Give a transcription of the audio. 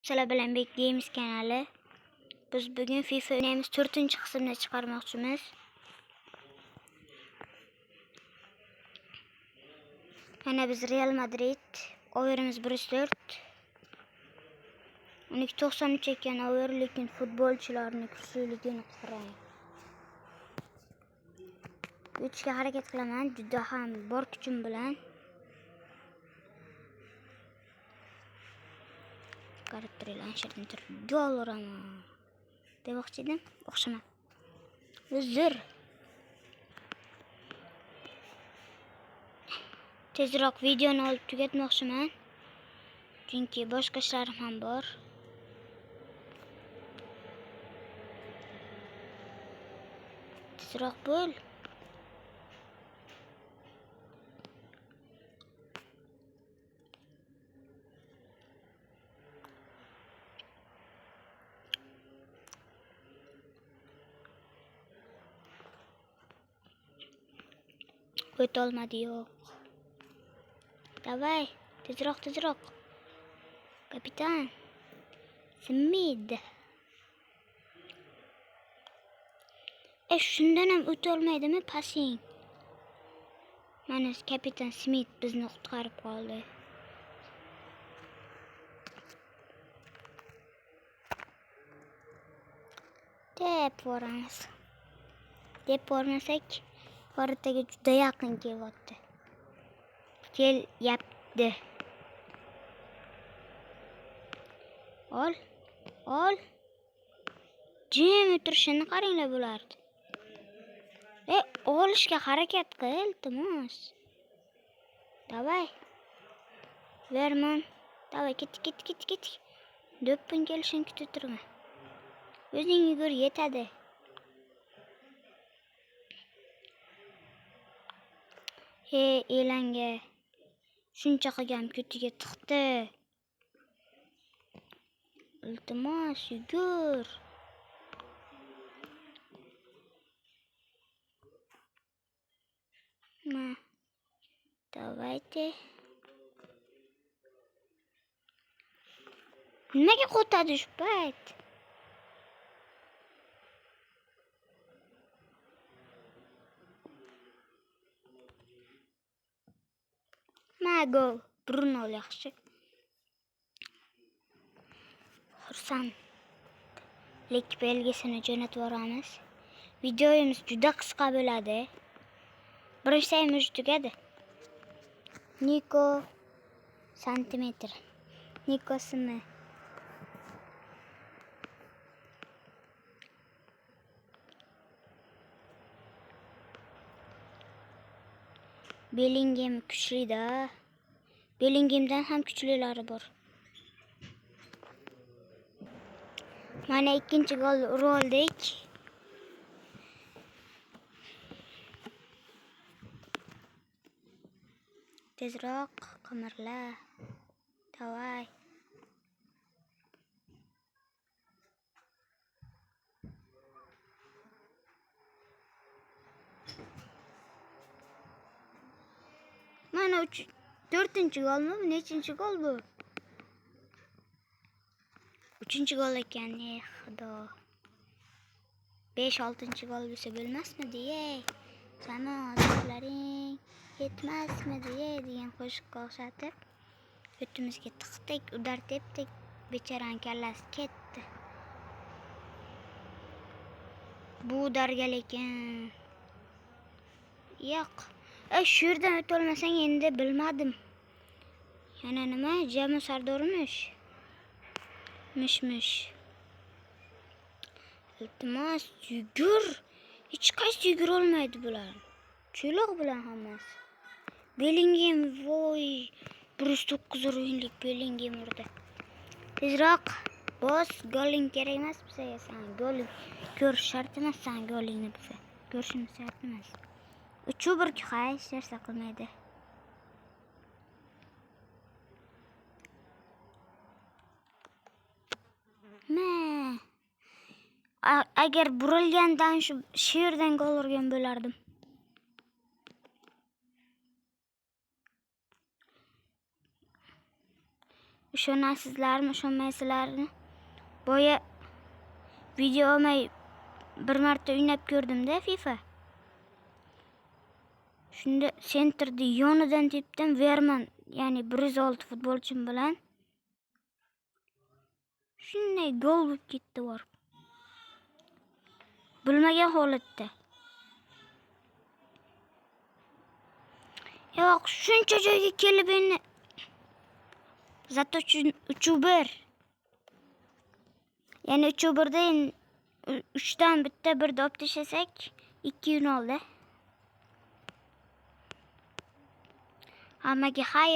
Sizlar bilan Big Games kanali. Biz bugün FIFA o'ynaymiz 4-qismni chiqarmoqchimiz. Mana biz Real Madrid, overimiz 1-4. 12.93 ekan over, lekin futbolchilarning kuchliligini qarang. 3 ga harakat qilaman, juda ham bor kuchim bilan. Qarab turaylar, anshirdan turib gol uraman demoqchi edim, o'xshaman. Uzr. Tezroq videoni olib tugatmoqchiman. Chunki boshqa ishlarim ham bor. Tezroq bo'l. O'tolmadi, yo'q. Davay, tezroq. Kapitan Smith. Shundan ham o'tolmaydimi passing? Mana kapitan Smith bizni qutqarib qoldi. Deb boramiz. Deb bormasak, xoritaga juda yaqin kelyapti. Kelyapti. Ol. Jim o'tirishini qaranglar bo'lardi. Olishga harakat qil, iltimos. Davay. Verman. Davay, ket. Do'ppin kelishini kutib turma. O'zing yugur, yetadi. Elanga. Shuncha qilgan kutiga tiqdi. Iltimos, yugur. Давайте. Nimaga qo'tadi shu payt? Gol. Bruno yaxshi. Xursandlik belgisini jo'natib yuboramiz. Videomiz juda qisqa bo'ladi. Birinchi sayimiz tugadi. Niko santimetr. Nikosini Bellingham kuchli-da. Bellinghamdan ham kuchlilari bor. Mana ikkinchi gol uroldik. Tezroq qimirla. Davay. Mana 4-chi golmi? Nechinchi gol bu? 3-chi gol ekan, xudo. 5-6-chi gol bo'lsa bo'lmasmidi, ey? Sanoatlaring yetmasmidi, ey? degan qo'shiqqa o'xshatib, o'timizga tiqdik, udar tepdik, becharaning kallasi ketdi. Bu udarga lekin yo'q. Shu yerdan o'tolmasang endi bilmadim. Yana nima? Jami Sardormish. Mish. Iltimos, yugur. Hech qaysi yugur olmaydi bular. Cho'loq bilan hammasi. Bellingham, voy. 109 o'yinlik Bellingham urdi. Tezroq bos, goling kerak emas bizga. Sen goling ko'rish shart emas, sen golingni bizga. Ko'rishimiz shart emas. 3-1 hech narsa qilmaydi. Agar burilgandan shu yerdan gol urgan bo'lardim. ishonasizlarmi, ishonmaysizlarmi? Boya video olmay bir marta o'ynab ko'rdim-da FIFA. Shunda sentrda yonidan tepdim, Verman, ya'ni 106 futbolchim bilan. Shunday gol bo'lib ketdi bor. Bilmagan holatda. Yo'q, shuncha joyga kelib endi zato 3-1. Ya'ni 3-1da 3 dan bitta birda olib tashlasak 2-0 oldi. Hammaga xayr.